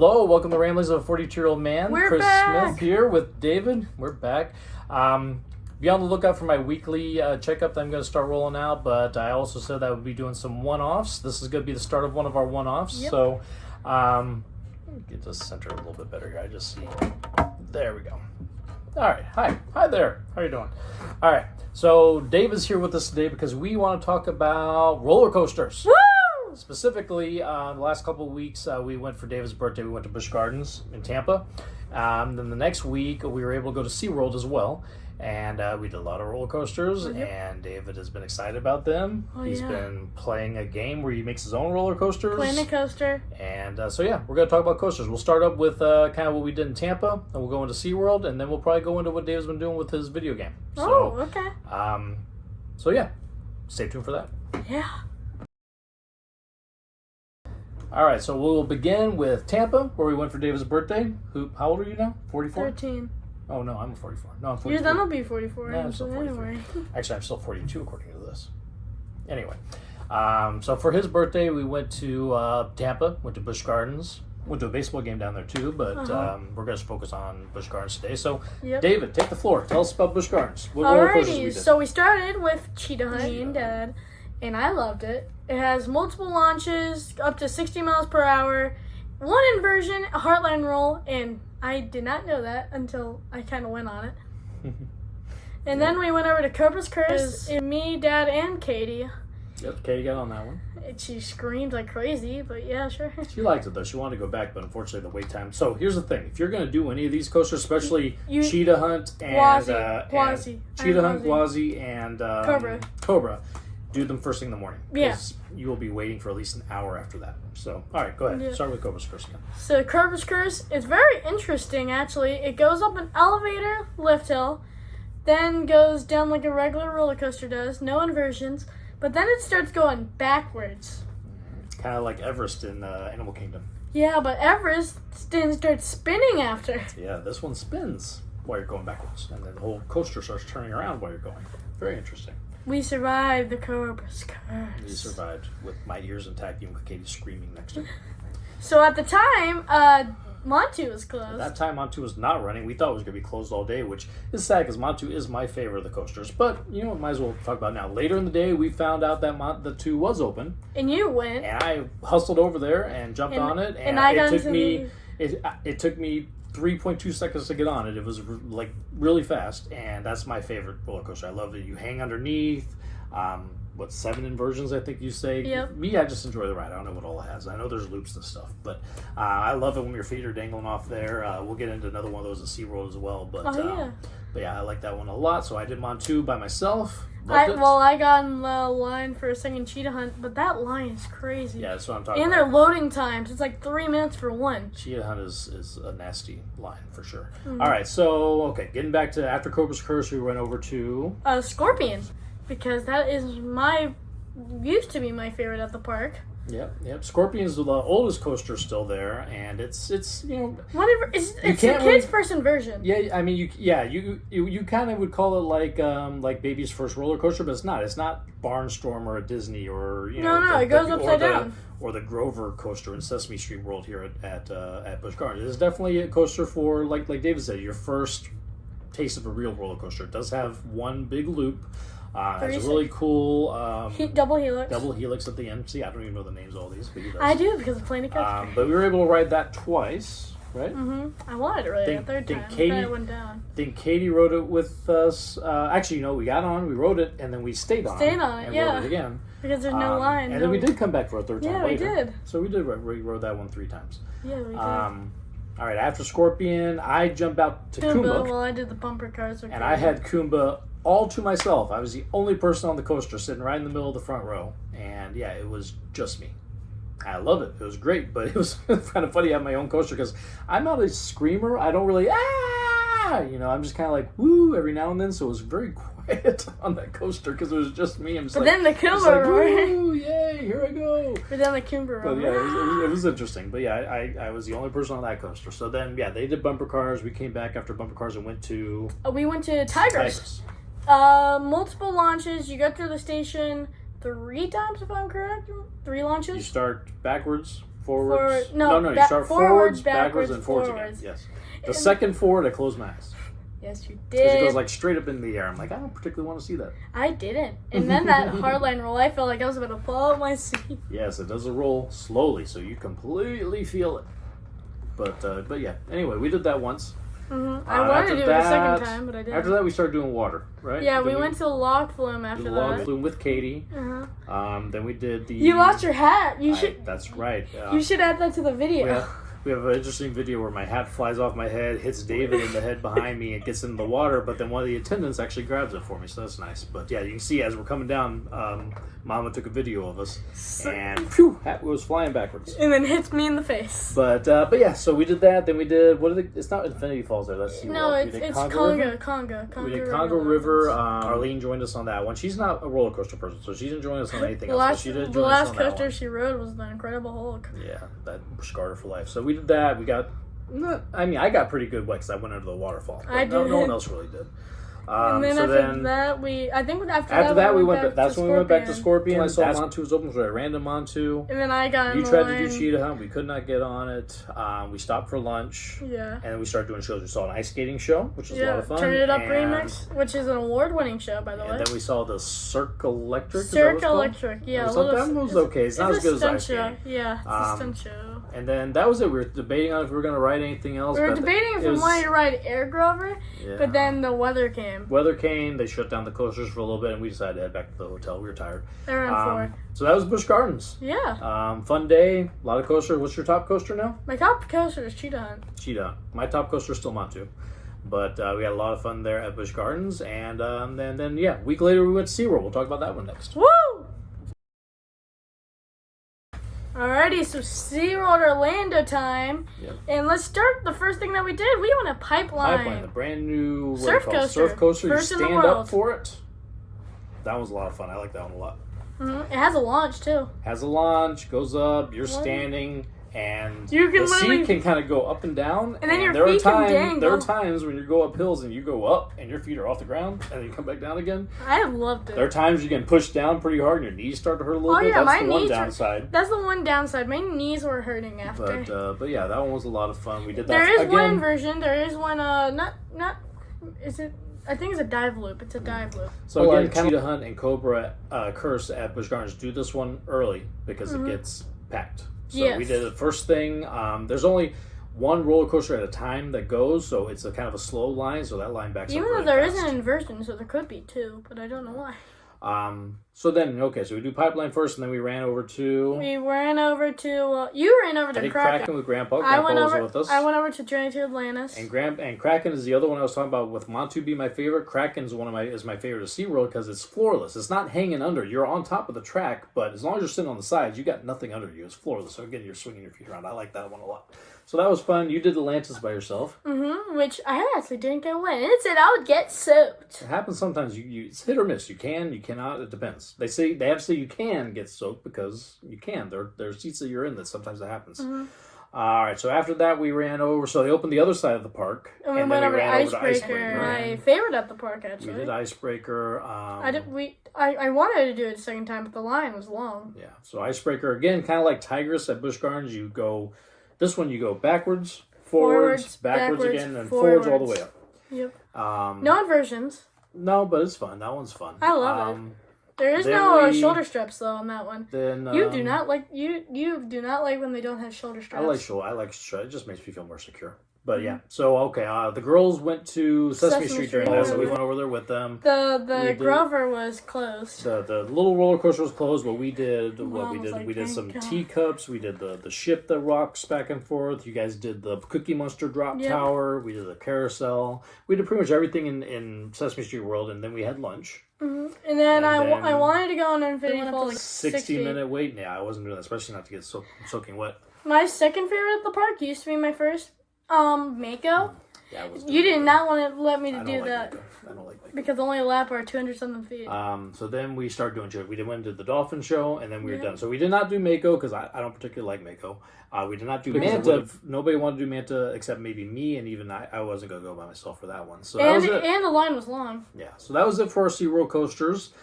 Hello, welcome to Ramblings of a 42-Year-Old Man. We're Chris back. Smith here with David. We're back. Be on the lookout for my weekly checkup that I'm going to start rolling out, but I also said that I would be doing some one-offs. This is going to be the start of one of our one-offs. Yep. So, let me get this centered a little bit better here. I just see. There we go. All right. Hi there. How are you doing? All right. So Dave is here with us today because we want to talk about roller coasters. Woo! Specifically, the last couple of weeks, we went for David's birthday. We went to Busch Gardens in Tampa. Then the next week, we were able to go to SeaWorld as well. And we did a lot of roller coasters, and David has been excited about them. He's been playing a game where he makes his own roller coasters. Planet coaster. And so, we're going to talk about coasters. We'll start up with kind of what we did in Tampa, and we'll go into SeaWorld, and then we'll probably go into what David's been doing with his video game. Okay. Stay tuned for that. Yeah. All right, so we'll begin with Tampa, where we went for David's birthday. How old are you now? 44? 13. Oh, no, I'm 44. No, I'm 44. You're gonna be 44. No, I'm still 43. Anyway. Actually, I'm still 42 according to this. Anyway, so for his birthday, we went to Tampa, went to Busch Gardens, went to a baseball game down there too, but we're going to focus on Busch Gardens today. So, David, take the floor. Tell us about Busch Gardens. What roller coasters we did? So we started with Cheetah Hunt, me and Dad, and I loved it. It has multiple launches, up to 60 miles per hour, one inversion, a heartline roll, and I did not know that until I kind of went on it. And then we went over to Cobra's Curse, and me, Dad, and Katie. Yep, Katie got on that one. She screamed like crazy, but yeah, sure. She liked it, though. She wanted to go back, but unfortunately the wait time. So here's the thing. If you're going to do any of these coasters, especially Cheetah Hunt and Gwazi and Cobra, do them first thing in the morning. Because you will be waiting for at least an hour after that. So, all right, go ahead. Yeah. Start with Cobra's Curse again. So Cobra's Curse is very interesting, actually. It goes up an elevator, lift hill, then goes down like a regular roller coaster does, no inversions, but then it starts going backwards. Kind of like Everest in Animal Kingdom. Yeah, but Everest then starts spinning after. Yeah, this one spins while you're going backwards, and then the whole coaster starts turning around while you're going. Very interesting. We survived the Cobra's Curse. We survived with my ears intact, even with Katie screaming next to me. So at the time, Montu was closed. At that time, Montu was not running. We thought it was going to be closed all day, which is sad because Montu is my favorite of the coasters. But, you know what, might as well talk about it now. Later in the day, we found out that the 2 was open. And you went. And I hustled over there and jumped on it. And it took me 3.2 seconds to get on it. It was like really fast, and that's my favorite roller coaster. I love it. You hang underneath. 7 inversions, I think you say? Yep. Me, I just enjoy the ride. I don't know what all it has. I know there's loops and stuff, but I love it when your feet are dangling off there. We'll get into another one of those at SeaWorld as well. But, but yeah, I like that one a lot. So I did Montu by myself. I got in the line for a second Cheetah Hunt, but that line is crazy. Yeah, that's what I'm talking about. And their loading times, it's like 3 minutes for one. Cheetah Hunt is a nasty line for sure. Mm-hmm. All right, so, getting back to after Cobra's Curse, we went over to... Scorpion, because that is used to be my favorite at the park. Yep. Scorpion's the oldest coaster still there, and it's whatever. It's a kid's first inversion. Yeah, I mean you kind of would call it like baby's first roller coaster, but it's not. It's not Barnstorm or a Disney or it goes upside down. Or the Grover coaster in Sesame Street World here at Busch Gardens. It's definitely a coaster for like David said, your first taste of a real roller coaster. It does have one big loop. It's a really cool double helix. Double helix at the end. See, I don't even know the names of all these, but he does. I do because of Planet Coaster. But we were able to ride that twice, right? I wanted to ride it a third time. It went down. Then Katie rode it with us. Actually, we got on, we rode it, and then we stayed on it, rode it again. Because there's no line. And then we did come back for a third time later. Yeah, we did. So we rode that one 3 times. Yeah, we did. All right, after Scorpion, I jumped out to Kumba. Well, I did the bumper cars. And I had Kumba all to myself. I was the only person on the coaster sitting right in the middle of the front row. And yeah, it was just me. I love it. It was great, but it was kind of funny to have my own coaster because I'm not a screamer. I don't really, I'm just kind of like, woo, every now and then. So it was very quiet on that coaster because it was just me. Then the Kumba woo, yay, here I go. But then the Kumba But yeah, it was interesting. But yeah, I was the only person on that coaster. So then, they did bumper cars. We came back after bumper cars and went to... we went to Tigers. Multiple launches. You go through the station 3 times, if I'm correct. 3 launches. You start backwards forwards. No, You start forwards, backwards, and forwards forwards. again. Yes. The second forward, I closed my eyes. Yes, you Because it did. goes like straight up in the air. I'm like, I don't particularly want to see that. I didn't. And then that hardline roll, I felt like I was about to fall out my seat. Yes, it does a roll slowly, so you completely feel it. But yeah. Anyway, we did that once. Mm-hmm. I wanted to do it a second time, but I didn't. After that, we started doing water, right? Yeah, we went to log flume after the that. log flume with Katie. Uh-huh. Then we did the. You lost your hat. You should. That's right. You should add that to the video. We have an interesting video where my hat flies off my head, hits David in the head behind me, and gets in the water. But then one of the attendants actually grabs it for me, so that's nice. But yeah, you can see as we're coming down, Mama took a video of us, and phew, hat was flying backwards. And then hits me in the face. But yeah, so we did that. Then we did it's not Infinity Falls there. That's no, it's Conga. We did Congo River. Arlene joined us on that one. She's not a roller coaster person, so she didn't join us on anything else. But she did join us on that one. The last coaster she rode was the Incredible Hulk. Yeah, that scarred her for life. So we did that. We got. I got pretty good wet because I went under the waterfall. No one else really did. And then after that, we went. That's when we went back to Scorpion. I saw Montu was open, so I ran to Montu. And then I got. You tried to do Cheetah Hunt. We could not get on it. We stopped for lunch. Yeah. And then we started doing shows. We saw an ice skating show, which was a lot of fun. Turn It Up Remix, which is an award-winning show, by the way. And then we saw the Cirque Electric. Cirque Electric, yeah. That one was okay. It's not as good as ice skating. Yeah, it's a stunt show. And then that was it. We were debating on if we were going to ride anything else. We were debating if we wanted to ride Air Grover, but then the weather came. They shut down the coasters for a little bit, and we decided to head back to the hotel. We were tired. Around 4. So that was Busch Gardens. Yeah. Fun day. A lot of coasters. What's your top coaster now? My top coaster is Cheetah Hunt. Cheetah Hunt. My top coaster is still Montu. But we had a lot of fun there at Busch Gardens. And then a week later we went to SeaWorld. We'll talk about that one next. Woo! Alrighty, so SeaWorld Orlando time. Yep. And let's start the first thing that we did. We went a Pipeline. The brand new surf coaster. First you stand up for it. That was a lot of fun. I like that one a lot. Mm-hmm. It has a launch too. Has a launch, goes up, you're standing, and you can the seat can kind of go up and down. And then your feet can dangle. There are times when you go up hills and you go up and your feet are off the ground and then you come back down again. I loved it. There are times you get pushed down pretty hard and your knees start to hurt a little bit. That's the one downside. That's the one downside. My knees were hurting after. But yeah, that one was a lot of fun. We did that. There is one inversion. There is one. Is it? I think it's a dive loop. It's a dive loop. So again, Cheetah Hunt and Cobra Curse at Busch Gardens do this one early because it gets packed. So we did the first thing. There's only one roller coaster at a time that goes, so it's a kind of a slow line. So that line backs up. Even though there is an inversion, so there could be two, but I don't know why. So we do Pipeline first, and then we ran over to. You ran over to Kraken with Grandpa. Grandpa was with us. I went over to Journey to Atlantis. And Kraken is the other one I was talking about. With Montu being my favorite, Kraken's is my favorite of SeaWorld because it's floorless. It's not hanging under. You're on top of the track, but as long as you're sitting on the sides, you got nothing under you. It's floorless. So again, you're swinging your feet around. I like that one a lot. So that was fun. You did Atlantis by yourself. Mm-hmm. Which I actually didn't get wet. It said I would get soaked. It happens sometimes. It's hit or miss. You cannot. It depends. They have to say you can get soaked because you can. There are seats that you're in that sometimes that happens. Mm-hmm. All right. So after that, we ran over. So they opened the other side of the park, and we went over to Icebreaker. My favorite at the park, actually. We did Icebreaker. I wanted to do it a second time, but the line was long. Yeah. So Icebreaker again, kind of like Tigress at Busch Gardens. You go backwards, forwards, backwards again, and forwards all the way up. Yep. No inversions. No, but it's fun. That one's fun. I love it. There is no shoulder straps though on that one. Then you do not like when they don't have shoulder straps. I like straps. It just makes me feel more secure. But yeah, so the girls went to Sesame Street during that, so we went over there with them. The Grover was closed. The little roller coaster was closed, but we did we did some teacups. We did the ship that rocks back and forth. You guys did the Cookie Monster drop tower. We did the carousel. We did pretty much everything in Sesame Street World, and then we had lunch. Mm-hmm. And then I wanted to go on Infinity Falls. 60-minute wait. Yeah, I wasn't doing that, especially not to get soaking wet. My second favorite at the park used to be my first. Mako. Yeah, you did not want to let me to do that. I don't like Mako. Because the only lap are 200-something feet. So then we started doing shows. We went to the dolphin show, and then we were done. So we did not do Mako because I don't particularly like Mako. We did not do Manta. Nobody wanted to do Manta except maybe me, and even I wasn't going to go by myself for that one. So and the line was long. Yeah, so that was it for our SeaWorld coasters.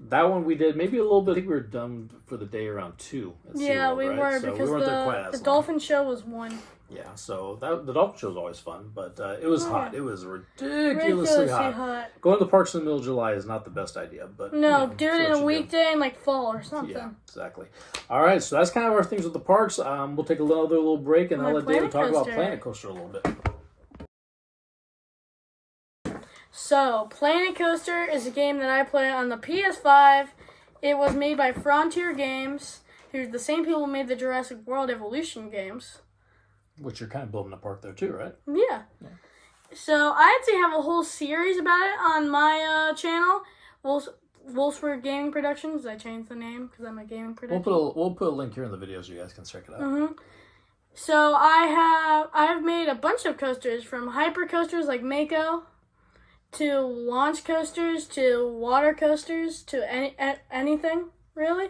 that one we did maybe a little bit. I think we were done for the day around 2 at Yeah, SeaWorld, we right? were, So because we weren't there quite the as long. dolphin show was 1. Yeah, so the dolphin show was always fun, but it was hot. It was ridiculously Ridiculously hot. hot. Going to the parks in the middle of July is not the best idea, but No, do it in a you weekday in like fall or something. Yeah, exactly. All right, so that's kind of our things with the parks. We'll take another little break, and I'll let David talk about Planet Coaster a little bit. So, Planet Coaster is a game that I play on the PS5. It was made by Frontier Games, who's the same people who made the Jurassic World Evolution games. Which you're kind of building a park there too, right? Yeah. So, I actually have a whole series about it on my channel, Wolfsburg Gaming Productions. I changed the name because I'm a gaming production. We'll put a link here in the video so you guys can check it out. So, I've made a bunch of coasters, from hyper coasters like Mako, to launch coasters, to water coasters, to anything, really.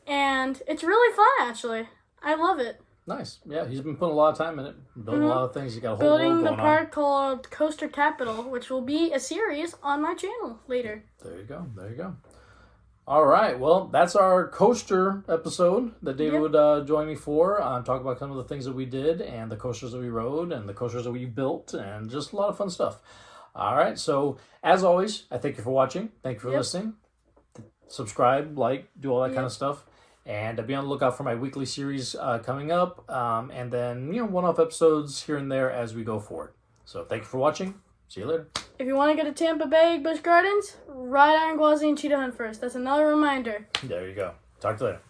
And it's really fun, actually. I love it. Nice. Yeah, he's been putting a lot of time in it, building a lot of things. He's got a whole Building world the going park called Coaster Capital, which will be a series on my channel later. There you go. There you go. All right. Well, that's our coaster episode that David would join me for. Talk about some of the things that we did and the coasters that we rode and the coasters that we built and just a lot of fun stuff. All right. So, as always, I thank you for watching. Thank you for listening. Subscribe, like, do all that kind of stuff. And be on the lookout for my weekly series coming up. And then, one-off episodes here and there as we go forward. So, thank you for watching. See you later. If you want to go to Tampa Bay Busch Gardens, ride Iron Gwazi and Cheetah Hunt first. That's another reminder. There you go. Talk to you later.